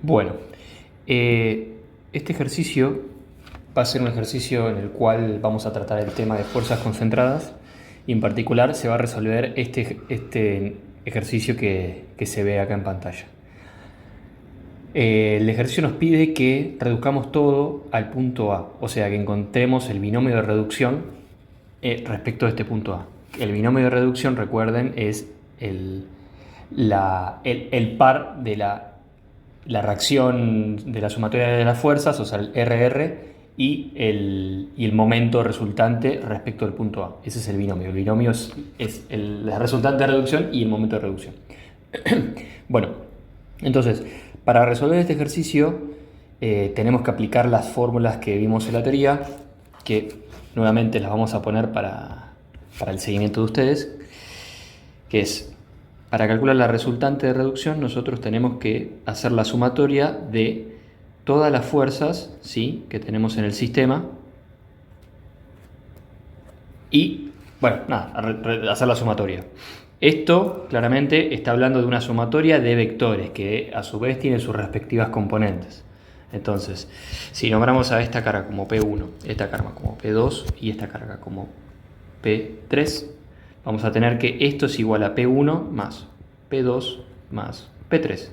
Bueno, este ejercicio va a ser un ejercicio en el cual vamos a tratar el tema de fuerzas concentradas y en particular se va a resolver este ejercicio que se ve acá en pantalla. El ejercicio nos pide que reduzcamos todo al punto A, o sea que encontremos el binomio de reducción respecto a este punto A. El binomio de reducción, recuerden, es el par de la reacción de la sumatoria de las fuerzas, o sea, el RR, y el momento resultante respecto al punto A. Ese es el binomio. El binomio es el resultante de reducción y el momento de reducción. Bueno, entonces, para resolver este ejercicio tenemos que aplicar las fórmulas que vimos en la teoría, que nuevamente las vamos a poner para el seguimiento de ustedes, que es, para calcular la resultante de reducción, nosotros tenemos que hacer la sumatoria de todas las fuerzas, ¿sí?, que tenemos en el sistema y, bueno, nada, hacer la sumatoria. Esto claramente está hablando de una sumatoria de vectores que a su vez tienen sus respectivas componentes. Entonces, si nombramos a esta carga como P1, esta carga como P2 y esta carga como P3, vamos a tener que esto es igual a P1 más P2 más P3,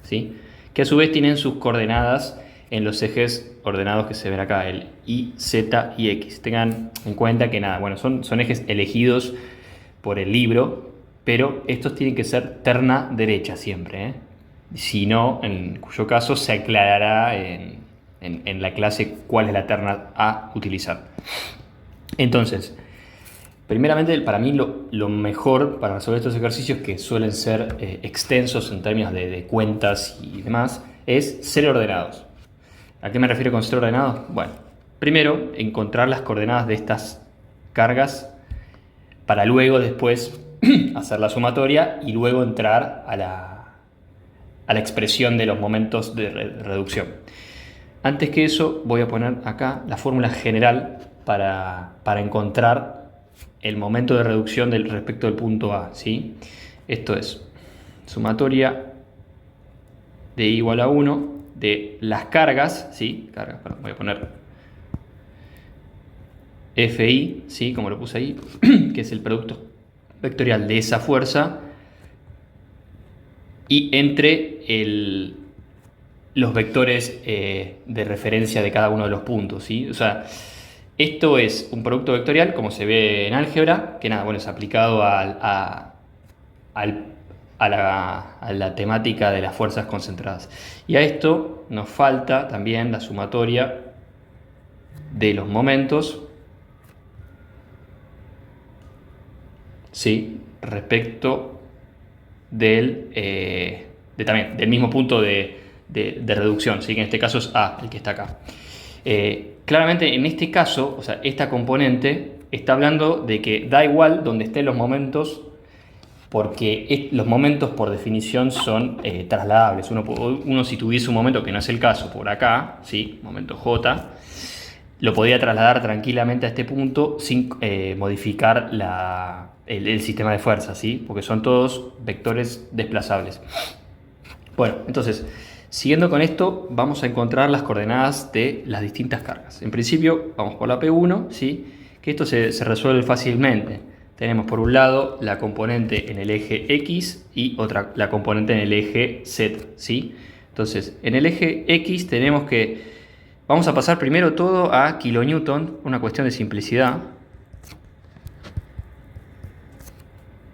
¿sí?, que a su vez tienen sus coordenadas en los ejes ordenados que se ven acá, el Y, Z y X. Tengan en cuenta que nada, bueno, son ejes elegidos por el libro, pero estos tienen que ser terna derecha siempre, ¿eh? Si no, en cuyo caso se aclarará en la clase cuál es la terna a utilizar. Entonces, primeramente, para mí lo mejor para resolver estos ejercicios, que suelen ser extensos en términos de cuentas y demás, es ser ordenados. ¿A qué me refiero con ser ordenados? Bueno, primero, encontrar las coordenadas de estas cargas para luego después hacer la sumatoria y luego entrar a la expresión de los momentos de reducción. Antes que eso, voy a poner acá la fórmula general para encontrar el momento de reducción respecto del punto A, ¿sí? Esto es sumatoria de I igual a 1 de las cargas, ¿sí? Cargas, perdón, voy a poner FI, ¿sí?, como lo puse ahí, que es el producto vectorial de esa fuerza, y entre los vectores de referencia de cada uno de los puntos, ¿sí? O sea, esto es un producto vectorial, como se ve en álgebra, que nada, bueno, es aplicado a la temática de las fuerzas concentradas. Y a esto nos falta también la sumatoria de los momentos, ¿sí?, respecto también del mismo punto de reducción, ¿sí?, que en este caso es A, el que está acá. Claramente en este caso, o sea, esta componente está hablando de que da igual donde estén los momentos, porque los momentos por definición son trasladables. Uno si tuviese un momento, que no es el caso, por acá, ¿sí?, momento J, lo podría trasladar tranquilamente a este punto sin modificar el sistema de fuerzas, ¿sí?, porque son todos vectores desplazables. Bueno, entonces, siguiendo con esto, vamos a encontrar las coordenadas de las distintas cargas. En principio, vamos por la P1, ¿sí?, que esto se resuelve fácilmente. Tenemos por un lado la componente en el eje X y la componente en el eje Z, ¿sí? Entonces, en el eje X tenemos que... Vamos a pasar primero todo a kilonewton, una cuestión de simplicidad.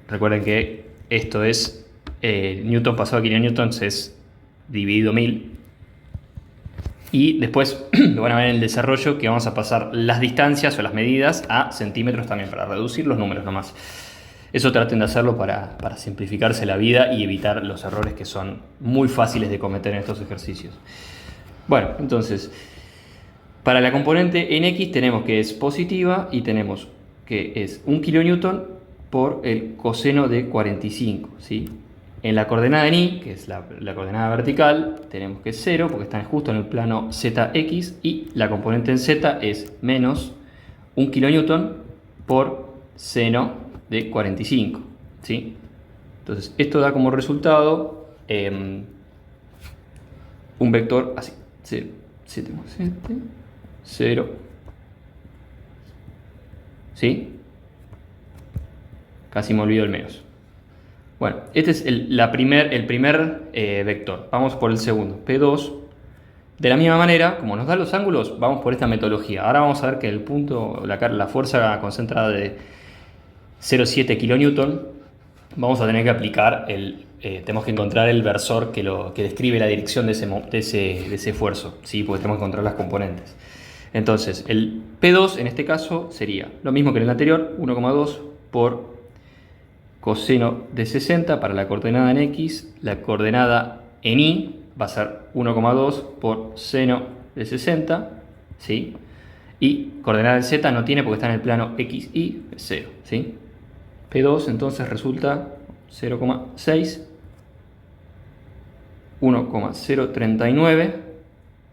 Recuerden que esto es newton pasado a kilonewtons es dividido 1000. Y después lo van a ver en el desarrollo que vamos a pasar las distancias o las medidas a centímetros también, para reducir los números nomás. Eso traten de hacerlo para simplificarse la vida y evitar los errores que son muy fáciles de cometer en estos ejercicios. Bueno, entonces, para la componente en X tenemos que es positiva y tenemos que es 1 kilonewton por el coseno de 45, ¿sí? En la coordenada en Y, que es la coordenada vertical, tenemos que es 0 porque están justo en el plano ZX, y la componente en Z es menos 1 kilonewton por seno de 45, ¿sí? Entonces esto da como resultado 1 un vector así, 0, 0, ¿sí? Casi me olvido el menos. Bueno, este es el primer vector. Vamos por el segundo, P2. De la misma manera, como nos dan los ángulos, vamos por esta metodología. Ahora vamos a ver que el punto, la fuerza concentrada de 0,7 kN, vamos a tener que aplicar tenemos que encontrar el versor que describe la dirección de ese esfuerzo, ¿sí? Porque tenemos que encontrar las componentes. Entonces, el P2 en este caso sería lo mismo que en el anterior, 1,2 por coseno de 60 para la coordenada en X, la coordenada en Y va a ser 1,2 por seno de 60, ¿sí? Y coordenada en Z no tiene porque está en el plano XY, es 0, ¿sí? P2 entonces resulta 0,6, 1,039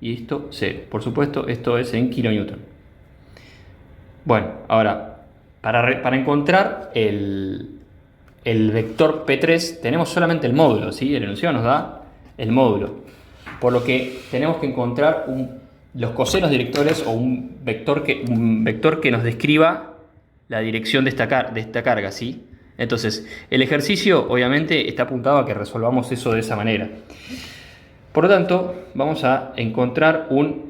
y esto 0. Por supuesto, esto es en kilonewton. Bueno, ahora, para encontrar el vector P3 tenemos solamente el módulo, ¿sí? El enunciado nos da el módulo, por lo que tenemos que encontrar los cosenos directores o un vector que nos describa la dirección de esta carga, ¿sí? Entonces, el ejercicio obviamente está apuntado a que resolvamos eso de esa manera. Por lo tanto, vamos a encontrar un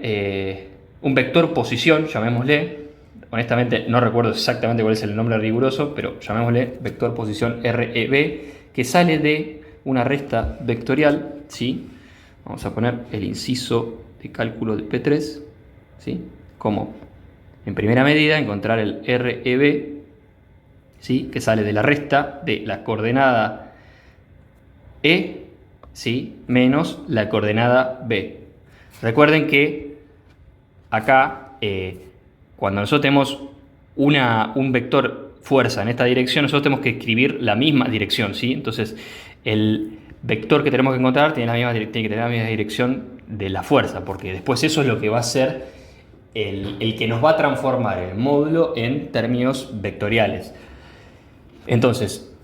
vector posición, llamémosle. Honestamente no recuerdo exactamente cuál es el nombre riguroso, pero llamémosle vector posición REB, que sale de una resta vectorial, ¿sí? Vamos a poner el inciso de cálculo de P3, ¿sí? Como en primera medida encontrar el REB, ¿sí? Que sale de la resta de la coordenada E, ¿sí? Menos la coordenada B. Recuerden que acá, cuando nosotros tenemos un vector fuerza en esta dirección, nosotros tenemos que escribir la misma dirección, ¿sí? Entonces, el vector que tenemos que encontrar tiene que tener la misma dirección de la fuerza, porque después eso es lo que va a ser el que nos va a transformar el módulo en términos vectoriales. Entonces,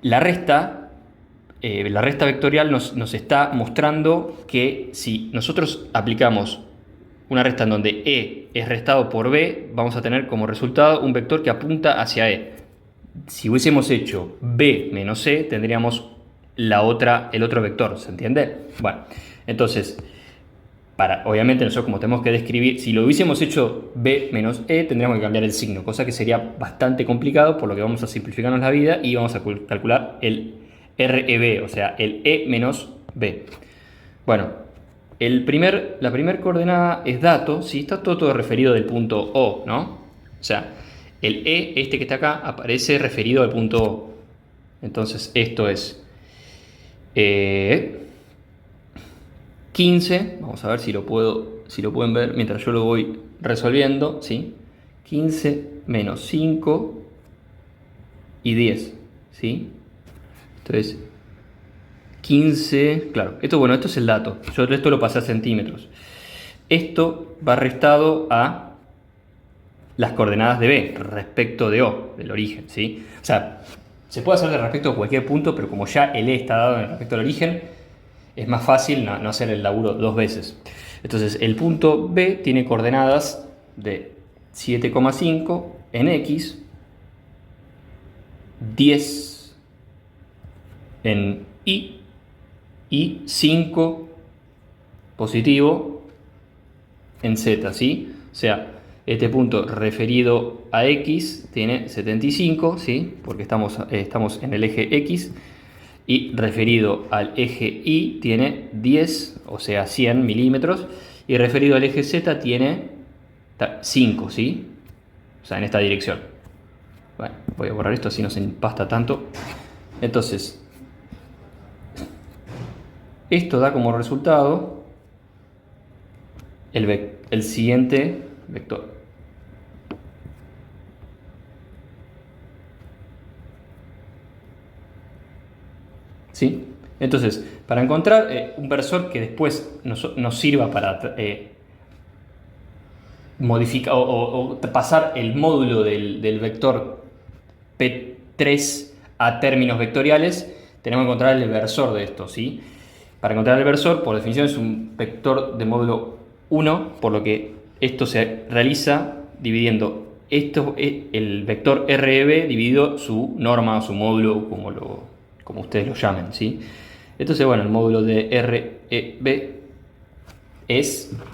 la resta vectorial nos está mostrando que si nosotros aplicamos una resta en donde E es restado por B, vamos a tener como resultado un vector que apunta hacia E. Si hubiésemos hecho B menos C, tendríamos el otro vector, ¿se entiende? Bueno, entonces, obviamente nosotros como tenemos que describir, si lo hubiésemos hecho B menos E, tendríamos que cambiar el signo, cosa que sería bastante complicado, por lo que vamos a simplificarnos la vida y vamos a calcular el REB, o sea, el E menos B. Bueno, la primera coordenada es dato, ¿sí? Está todo referido del punto O, ¿no? O sea, el E, este que está acá, aparece referido al punto O. Entonces, esto es 15, vamos a ver si lo pueden ver mientras yo lo voy resolviendo, ¿sí? 15 menos 5 y 10, ¿sí? Entonces, 15, claro, esto es el dato, yo esto lo pasé a centímetros. Esto va restado a las coordenadas de B respecto de O, del origen, ¿sí? O sea, se puede hacer de respecto a cualquier punto, pero como ya el E está dado en respecto al origen, es más fácil no hacer el laburo dos veces. Entonces, el punto B tiene coordenadas de 7,5 en X, 10 en Y y 5 positivo en Z, ¿sí? O sea, este punto referido a X tiene 75, ¿sí? Porque estamos en el eje X, y referido al eje Y tiene 10, o sea 100 milímetros, y referido al eje Z tiene 5, ¿sí? O sea, en esta dirección. Bueno, voy a borrar esto así no se empasta tanto. Entonces, esto da como resultado el siguiente vector. ¿Sí? Entonces, para encontrar un versor que después nos sirva para modificar o pasar el módulo del vector P3 a términos vectoriales, tenemos que encontrar el versor de esto, ¿sí? Para encontrar el versor, por definición, es un vector de módulo 1, por lo que esto se realiza dividiendo el vector REB dividido su norma o su módulo, como ustedes lo llamen, ¿sí? Entonces, bueno, el módulo de REB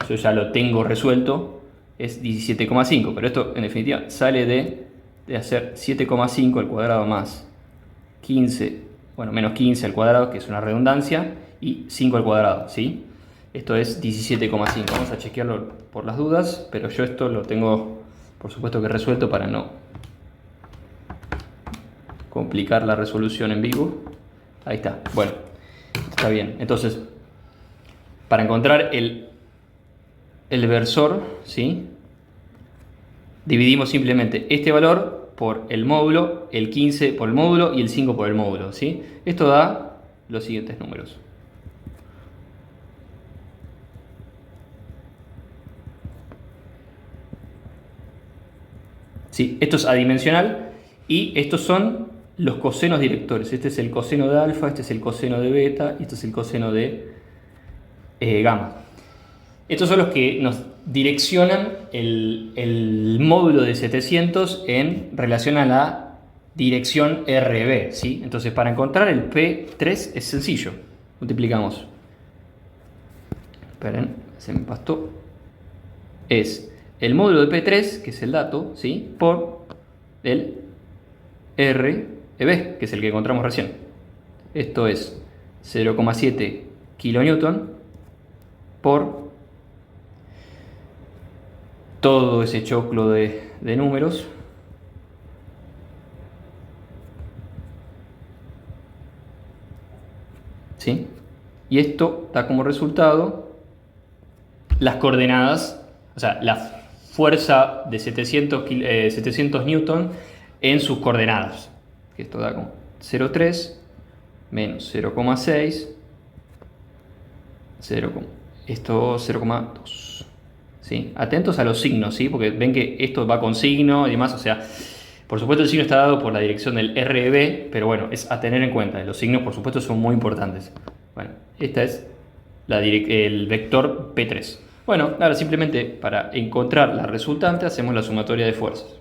yo ya lo tengo resuelto, es 17,5, pero esto en definitiva sale de hacer 7,5 al cuadrado más 15, bueno, menos 15 al cuadrado, que es una redundancia, y 5 al cuadrado, ¿sí? Esto es 17,5. Vamos a chequearlo por las dudas, pero yo esto lo tengo, por supuesto, que resuelto para no complicar la resolución en vivo. Ahí está. Bueno, está bien. Entonces, para encontrar el versor, ¿sí? Dividimos simplemente este valor por el módulo, el 15 por el módulo y el 5 por el módulo, ¿sí? Esto da los siguientes números. ¿Sí? Esto es adimensional y estos son los cosenos directores. Este es el coseno de alfa, este es el coseno de beta y este es el coseno de gamma. Estos son los que nos direccionan el módulo de 700 en relación a la dirección RB, ¿sí? Entonces, para encontrar el P3 es sencillo. Multiplicamos. Esperen, se me pastó. Es el módulo de P3, que es el dato, ¿sí? Por el RB, que es el que encontramos recién. Esto es 0,7 kilonewton por todo ese choclo de números. ¿Sí? Y esto da como resultado las coordenadas, o sea, la fuerza de 700 newton en sus coordenadas. Esto da como 0,3 menos 0,6, esto 0,2. ¿Sí? Atentos a los signos, ¿sí? Porque ven que esto va con signo y demás, o sea, por supuesto el signo está dado por la dirección del RB, pero bueno, es a tener en cuenta. Los signos, por supuesto, son muy importantes. Bueno, esta es el vector P3. Bueno, ahora simplemente para encontrar la resultante hacemos la sumatoria de fuerzas.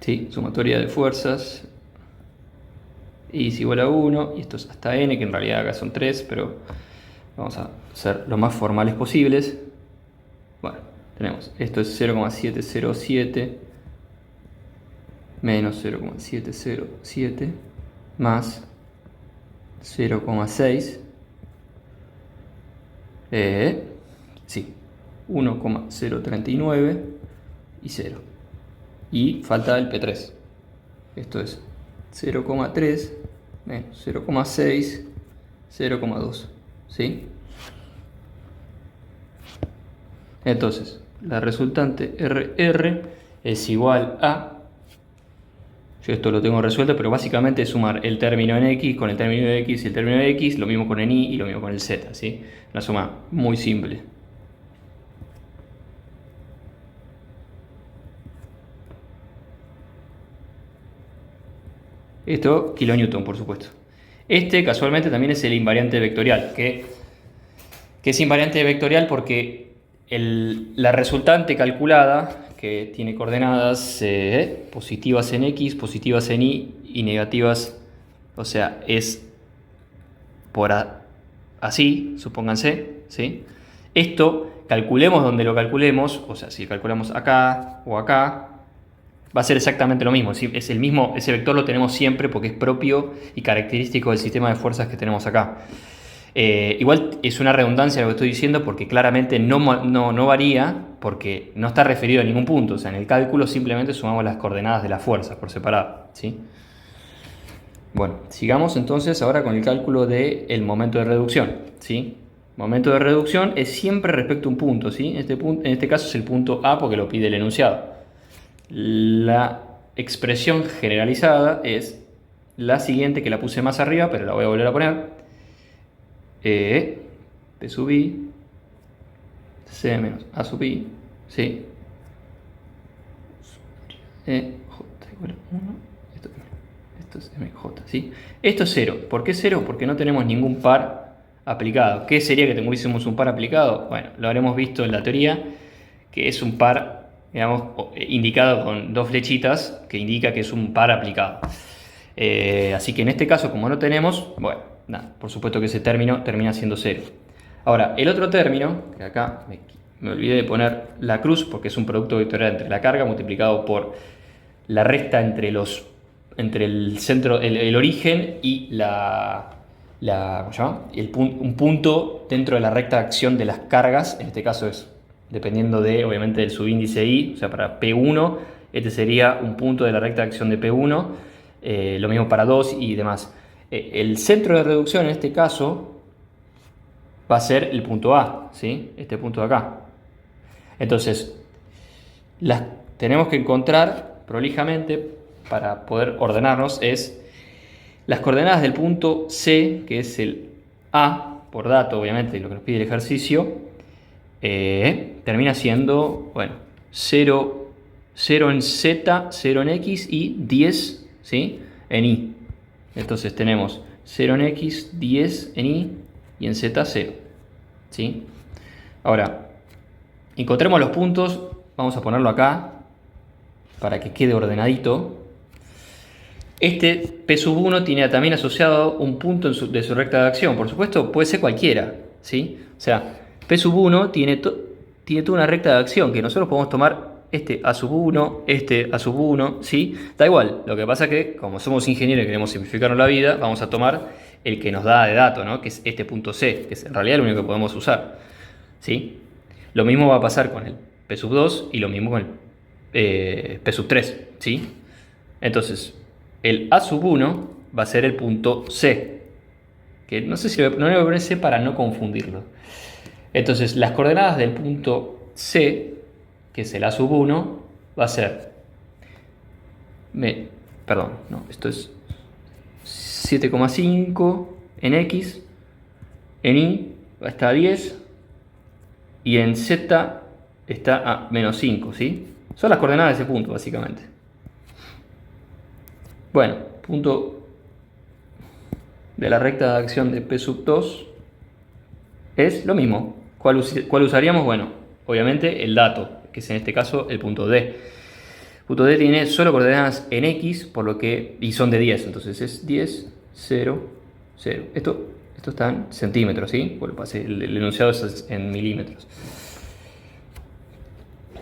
¿Sí? Sumatoria de fuerzas. Y es igual a 1, y esto es hasta n, que en realidad acá son 3, pero vamos a ser lo más formales posibles. Bueno, tenemos, esto es 0,707 menos 0,707 más 0,6, sí, 1,039 y 0. Y falta el P3. Esto es 0,3 menos 0,6, 0,2. ¿Sí? Entonces, la resultante RR es igual a... Yo esto lo tengo resuelto, pero básicamente es sumar el término en X con el término de X y el término de X, lo mismo con en Y y lo mismo con el Z, ¿sí? Una suma muy simple. Esto, kilonewton, por supuesto. Este, casualmente, también es el invariante vectorial, que es invariante vectorial porque la resultante calculada, que tiene coordenadas positivas en X, positivas en Y y negativas, o sea, es por así, supónganse, ¿sí? Esto, calculemos donde lo calculemos, o sea, si calculamos acá o acá, va a ser exactamente lo mismo, ¿sí? Es el mismo, ese vector lo tenemos siempre porque es propio y característico del sistema de fuerzas que tenemos acá. Igual es una redundancia lo que estoy diciendo porque claramente no varía porque no está referido a ningún punto. O sea, en el cálculo simplemente sumamos las coordenadas de las fuerzas por separado, ¿sí? Bueno, sigamos entonces ahora con el cálculo del momento de reducción, ¿sí? Momento de reducción es siempre respecto a un punto, ¿sí? En este caso es el punto A porque lo pide el enunciado. La expresión generalizada es la siguiente, que la puse más arriba, pero la voy a volver a poner. P sub I, C menos A sub I, ¿sí? J igual a 1, esto esto es MJ, ¿sí? Esto es 0. ¿Por qué 0? Porque no tenemos ningún par aplicado. ¿Qué sería que tuviésemos un par aplicado? Bueno, lo habremos visto en la teoría, que es un par, digamos, indicado con dos flechitas, que indica que es un par aplicado. Así que en este caso, como no tenemos, bueno, nada, por supuesto que ese término termina siendo 0. Ahora, el otro término, que acá me olvidé de poner la cruz, porque es un producto vectorial entre la carga multiplicado por la recta entre el centro, el origen y ¿cómo se llama? Un punto dentro de la recta de acción de las cargas. En este caso es dependiendo obviamente del subíndice I, o sea, para P1, este sería un punto de la recta de acción de P1, lo mismo para 2 y demás. El centro de reducción en este caso va a ser el punto A, ¿sí? Este punto de acá. Entonces, las tenemos que encontrar prolijamente para poder ordenarnos las coordenadas del punto C, que es el A, por dato, obviamente, lo que nos pide el ejercicio, termina siendo, bueno, 0 en Z, 0 en X y 10, ¿sí? En Y. Entonces tenemos 0 en X, 10 en Y y en Z 0, ¿sí? Ahora, encontremos los puntos, vamos a ponerlo acá para que quede ordenadito. Este P1 tiene también asociado un punto de su recta de acción. Por supuesto, puede ser cualquiera, ¿sí? O sea, P1 tiene toda una recta de acción que nosotros podemos tomar este A1, este A1, ¿sí? Da igual, lo que pasa es que como somos ingenieros y queremos simplificarnos la vida, vamos a tomar el que nos da de dato, ¿no? Que es este punto C, que es en realidad lo único que podemos usar, ¿sí? Lo mismo va a pasar con el P2 y lo mismo con el P3, ¿sí? Entonces, el A1 va a ser el punto C, que no sé si no le voy a poner C para no confundirlo. Entonces, las coordenadas del punto C, que es el A1, va a ser, perdón, no, esto es 7,5 en X, en Y está a 10 y en Z está a menos 5, ¿sí? Son las coordenadas de ese punto, básicamente. Bueno, punto de la recta de acción de P2 es lo mismo. ¿Cuál usaríamos? Bueno, obviamente el dato, que es en este caso el punto D. El punto D tiene solo coordenadas en X, por lo que, y son de 10, entonces es 10, 0, 0. Esto está en centímetros, ¿sí? Bueno, el enunciado es en milímetros.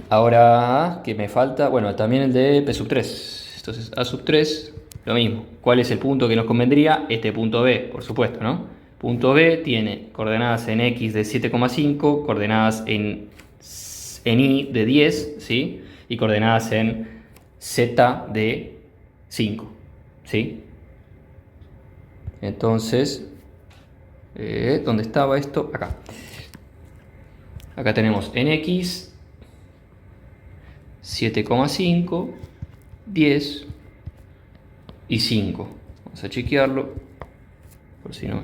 Ahora, ¿qué me falta? Bueno, también el de P3. Entonces, A3, lo mismo. ¿Cuál es el punto que nos convendría? Este punto B, por supuesto, ¿no? Punto B tiene coordenadas en X de 7,5, coordenadas en Y de 10, ¿sí? Y coordenadas en Z de 5, ¿sí? Entonces, ¿dónde estaba esto? Acá. Acá tenemos en X 7,5, 10 y 5. Vamos a chequearlo, por si no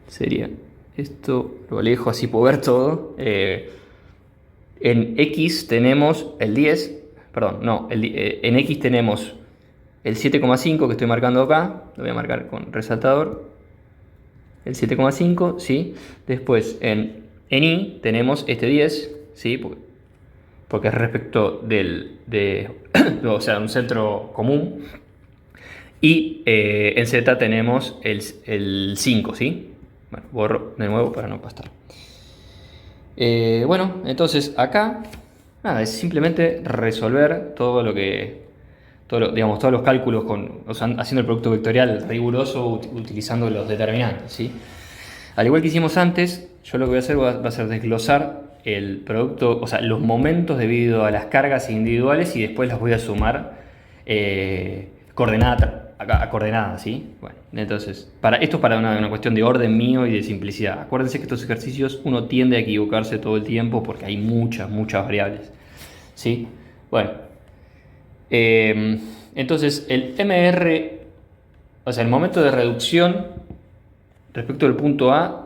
sería esto, lo alejo así puedo ver todo. En X tenemos el 10, perdón, no, en X tenemos el 7,5 que estoy marcando acá, lo voy a marcar con resaltador, el 7,5, ¿sí? Después en Y tenemos este 10, ¿sí? Porque es respecto o sea, un centro común. Y en Z tenemos el 5, ¿sí? Bueno, borro de nuevo para no pasar. Bueno, entonces acá, nada, es simplemente resolver todos los cálculos haciendo el producto vectorial riguroso utilizando los determinantes, ¿sí? Al igual que hicimos antes, yo lo que voy a hacer va a ser desglosar el producto, o sea, los momentos debido a las cargas individuales y después las voy a sumar a coordenadas, ¿sí? Bueno, entonces, esto es para una cuestión de orden mío y de simplicidad. Acuérdense que estos ejercicios uno tiende a equivocarse todo el tiempo porque hay muchas variables, ¿sí? Bueno, entonces el MR, o sea, el momento de reducción respecto del punto A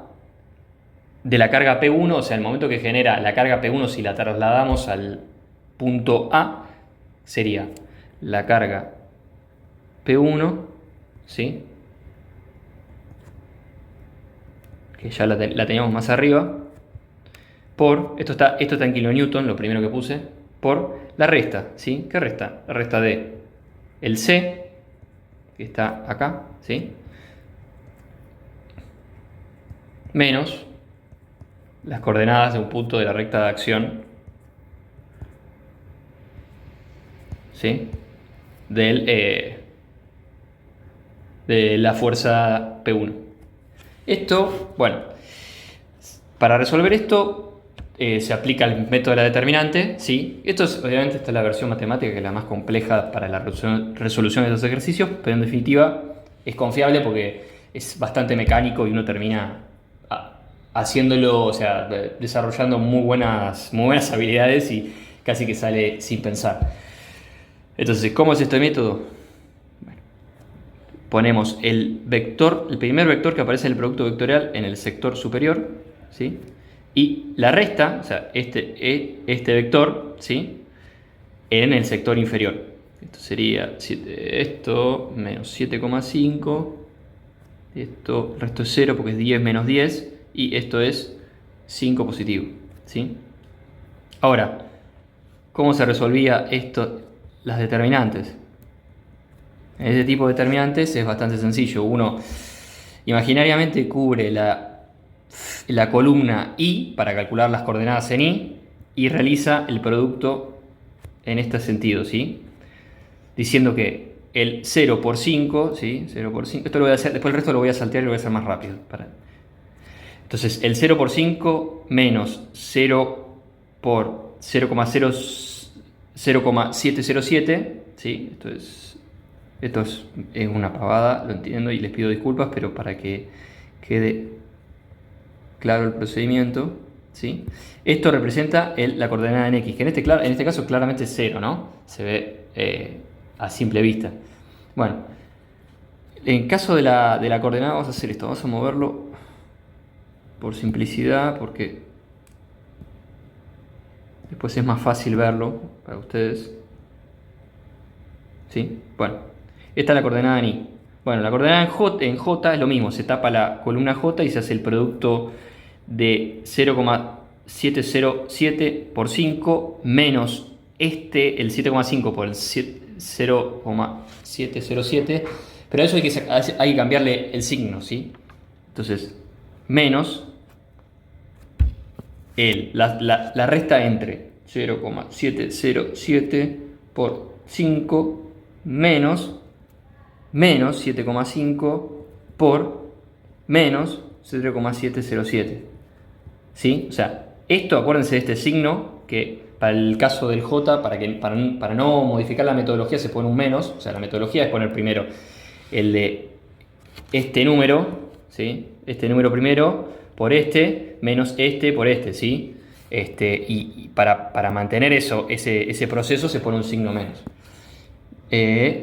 de la carga P1, o sea, el momento que genera la carga P1 si la trasladamos al punto A, sería la carga P1 ¿sí? Que ya la teníamos más arriba, por, esto está en kilonewton, lo primero que puse, por la resta, ¿sí? ¿Qué resta? La resta de el C, que está acá, ¿sí? Menos las coordenadas de un punto de la recta de acción, ¿sí? De la fuerza P1. Esto, bueno, para resolver esto se aplica el método de la determinante, ¿sí? Obviamente esta es la versión matemática, que es la más compleja para la resolución de estos ejercicios, pero en definitiva es confiable porque es bastante mecánico y uno termina haciéndolo, o sea, desarrollando muy buenas habilidades y casi que sale sin pensar. Entonces, ¿cómo es este método? Bueno, ponemos el primer vector que aparece en el producto vectorial en el sector superior, ¿sí? Y la resta, o sea, este vector, ¿sí? En el sector inferior. Esto sería esto menos 7,5. Esto, el resto es 0 porque es 10 menos 10. Y esto es 5 positivo, ¿sí? Ahora, ¿cómo se resolvía esto, las determinantes? Este tipo de determinantes es bastante sencillo. Uno imaginariamente cubre la columna I para calcular las coordenadas en I y realiza el producto en este sentido, ¿sí? Diciendo que el 0 por 5, ¿sí? 0 por 5, esto lo voy a hacer, después el resto lo voy a saltear y lo voy a hacer más rápido. Entonces, el 0 por 5 menos 0 por 0,707, ¿sí? Esto es una pavada, lo entiendo y les pido disculpas, pero para que quede claro el procedimiento, ¿sí? Esto representa la coordenada en X, que en este caso claramente es 0, ¿no? Se ve a simple vista. Bueno, en caso de la coordenada vamos a hacer esto, vamos a moverlo por simplicidad, porque después es más fácil verlo para ustedes. ¿Sí? Bueno, esta es la coordenada en I. Bueno, la coordenada en J es lo mismo, se tapa la columna J y se hace el producto de 0,707 por 5 menos el 7,5 por el 0,707, pero a eso hay que cambiarle el signo, ¿sí? Entonces, menos la resta entre 0,707 por 5 menos 7,5 por menos 0,707. ¿Sí? O sea, esto, acuérdense de este signo, que para el caso del J, para no modificar la metodología se pone un menos. O sea, la metodología es poner primero el de este número, ¿sí? Este número primero por este, menos este por este, ¿sí? Y para mantener ese proceso se pone un signo menos.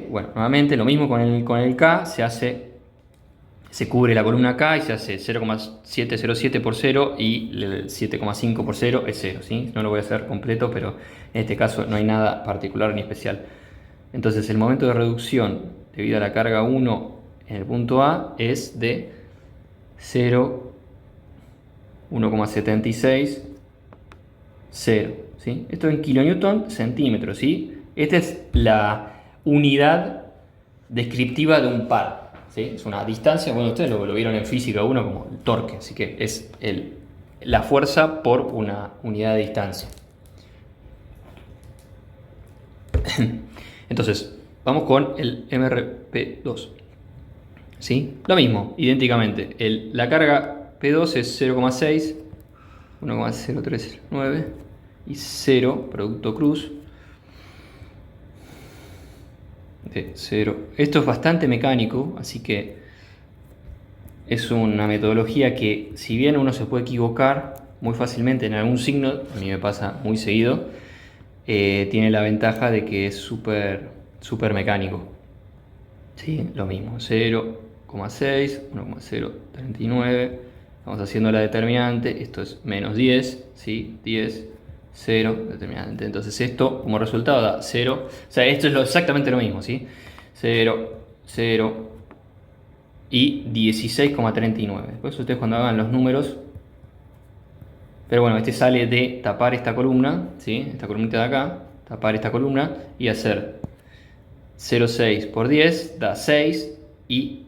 Bueno, nuevamente lo mismo con el K, se cubre la columna K y se hace 0,707 por 0 y el 7,5 por 0 es 0, ¿sí? No lo voy a hacer completo, pero en este caso no hay nada particular ni especial. Entonces el momento de reducción debido a la carga 1 en el punto A es de 1,76, 0, ¿sí? Esto en kilonewton centímetros, ¿sí? Esta es la unidad descriptiva de un par, ¿sí? Es una distancia, bueno, ustedes lo vieron en física 1 como el torque, así que es la fuerza por una unidad de distancia. Entonces, vamos con el MRP2, ¿sí? Lo mismo, idénticamente, la carga P2 es 0,6, 1,0309 y 0, producto cruz de 0. Esto es bastante mecánico, así que es una metodología que, si bien uno se puede equivocar muy fácilmente en algún signo, a mí me pasa muy seguido, tiene la ventaja de que es súper mecánico. ¿Sí? Lo mismo, 0,6, 1,039, vamos haciendo la determinante, esto es menos 10, ¿sí? 10, 0, determinante. Entonces esto como resultado da 0, o sea, esto es exactamente lo mismo, ¿sí? 0, 0, y 16,39. Después ustedes cuando hagan los números, pero bueno, este sale de tapar esta columna, ¿sí? Esta columnita de acá, tapar esta columna y hacer 0,6 por 10 da 6 y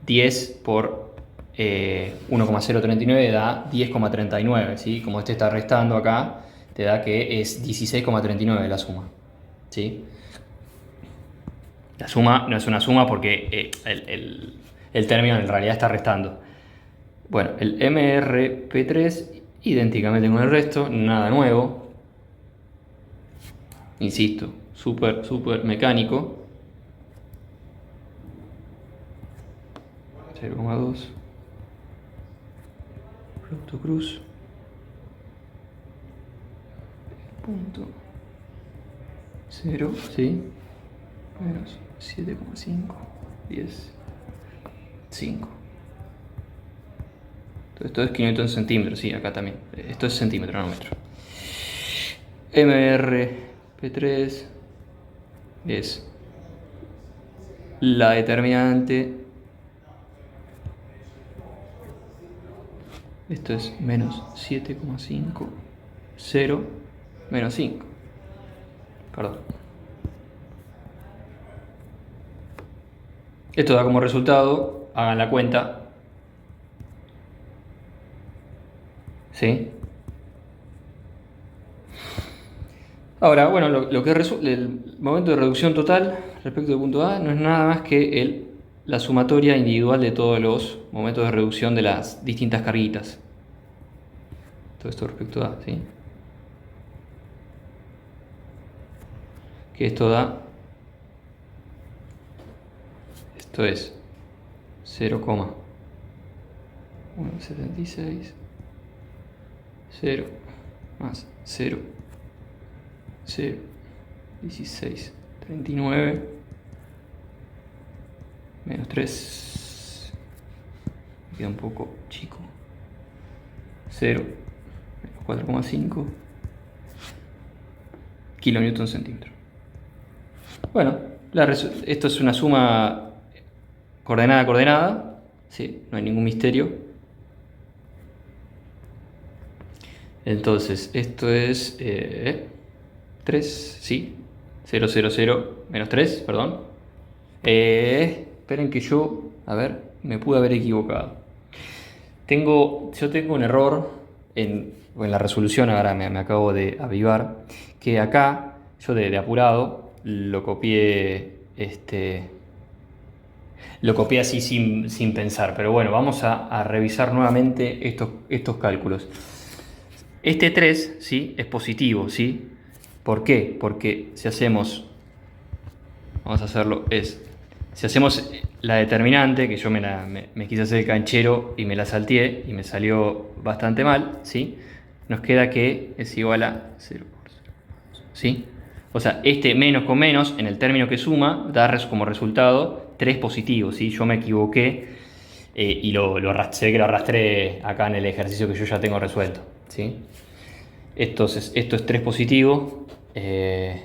10 por 1,039 da 10,39, ¿sí? Como este está restando acá, te da que es 16,39 la suma, ¿sí? La suma no es una suma porque el término en realidad está restando. Bueno, el MRP3 idénticamente con el resto, nada nuevo. Insisto, súper mecánico. 0,2. Producto cruz. Punto 0, ¿sí? Menos 7,5, 10, 5. Esto es kilómetro en centímetros, sí, acá también. Esto es centímetro, no metro. MRP3 es la determinante. Esto es menos 7,5, 0, menos 5. Perdón. Esto da como resultado, hagan la cuenta, ¿sí? Ahora, bueno, lo que el momento de reducción total respecto del punto A no es nada más que la sumatoria individual de todos los momentos de reducción de las distintas carguitas. Todo esto respecto a A, ¿sí? Que esto da, esto es 0,176, 0 más 0, 0, 16, 39, menos 3, me queda un poco chico, 0, menos 4,5 kilonewton centímetro. Bueno, esto es una suma coordenada a coordenada, ¿sí? No hay ningún misterio. Entonces, esto es 3, ¿sí? 0, 0, 0, menos 3, perdón. Esperen que yo, a ver, me pude haber equivocado. Yo tengo un error en la resolución, ahora me acabo de avivar, que acá, yo de apurado, lo copié así sin pensar. Pero bueno, vamos a revisar nuevamente estos cálculos. Este 3, ¿sí? Es positivo, ¿sí? ¿Por qué? Porque si hacemos, vamos a hacerlo, si hacemos la determinante, que yo me quise hacer el canchero y me la salteé y me salió bastante mal, ¿sí? Nos queda que es igual a 0 por 0, ¿sí? O sea, este menos con menos, en el término que suma, da como resultado 3 positivos, ¿sí? Yo me equivoqué y sé que lo arrastré acá en el ejercicio que yo ya tengo resuelto, ¿sí? Entonces, esto es 3 positivo, esto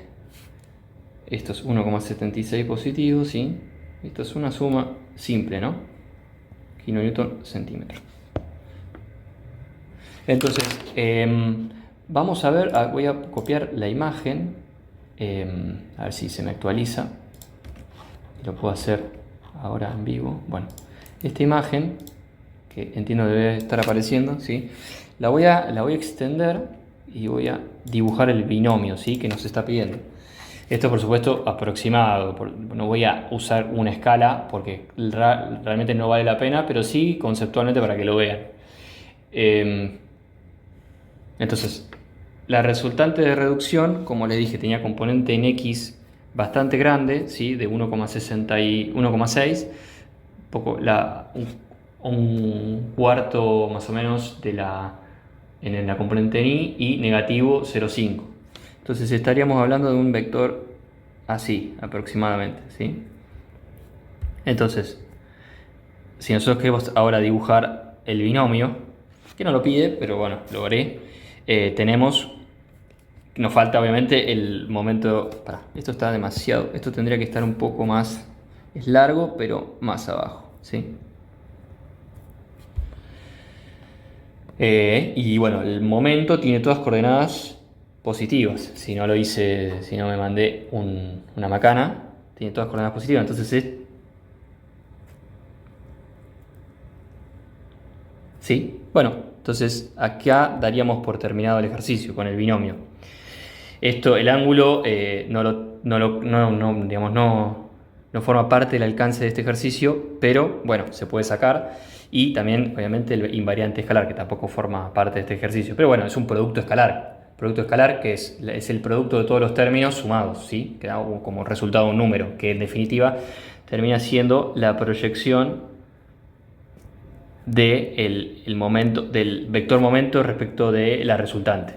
es 1,76 positivo, ¿sí? Esto es una suma simple, ¿no? Kilonewton centímetro. Entonces, vamos a ver, voy a copiar la imagen, a ver si se me actualiza. Lo puedo hacer ahora en vivo. Bueno, esta imagen, que entiendo debe estar apareciendo, ¿sí? La voy a extender y voy a dibujar el binomio, ¿sí? Que nos está pidiendo. Esto por supuesto aproximado, no voy a usar una escala porque realmente no vale la pena, pero sí conceptualmente para que lo vean. Entonces, la resultante de reducción, como les dije, tenía componente en X bastante grande, ¿sí? De 1,6, un cuarto más o menos en la componente en Y negativo 0,5. Entonces estaríamos hablando de un vector así aproximadamente, ¿sí? Entonces, si nosotros queremos ahora dibujar el binomio, que no lo pide, pero bueno, lo haré, nos falta obviamente el momento, esto está demasiado, esto tendría que estar un poco más, es largo, pero más abajo. ¿sí? Y bueno, el momento tiene todas coordenadas positivas. Si no lo hice, si no me mandé una macana, tiene todas coordenadas positivas. Entonces sí, bueno, entonces acá daríamos por terminado el ejercicio con el binomio. Esto, el ángulo digamos, no forma parte del alcance de este ejercicio, pero bueno, se puede sacar. Y también, obviamente, el invariante escalar, que tampoco forma parte de este ejercicio. Pero bueno, es un producto escalar. Producto escalar que es el producto de todos los términos sumados, ¿sí? Que da como resultado un número, que en definitiva termina siendo la proyección del vector momento respecto de la resultante.